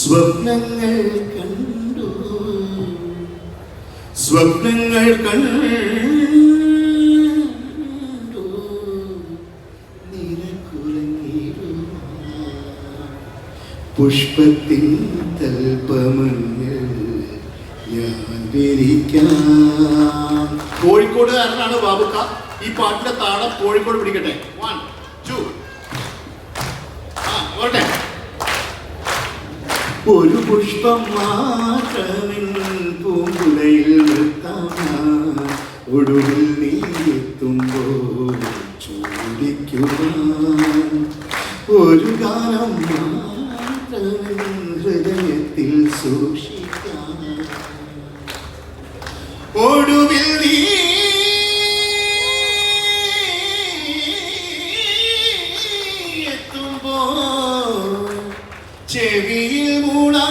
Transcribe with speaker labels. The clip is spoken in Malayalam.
Speaker 1: സ്വപ്നങ്ങൾ കണ്ടു സ്വപ്നങ്ങൾ കണ്ടു പുഷ്പത്തിൻ തൽപ്പമങ്ങൾ ഞാൻ വിരിക്കാം. കോഴിക്കോടുകാരനാണ് ബാബുക്ക. ഈ പാട്ടിന്റെ താളം കോഴിക്കോട് പിടിക്കട്ടെ. 1 2 ഓട്ടെ. ഒരു പുഷ്പം മാത്രമിൻ പൂങ്കുലയിൽ നിർത്താം, ഒടുവിൽ നീ എത്തുമ്പോൾ ചൂടിക്കുവാൻ ഒരു ഗാനം മാത്രമിൻ ഹൃദയത്തിൽ സൂക്ഷിക്കാം, ഒടുവിൽ നീ എത്തുമ്പോൾ ചെവിയിൽ മൂടാ.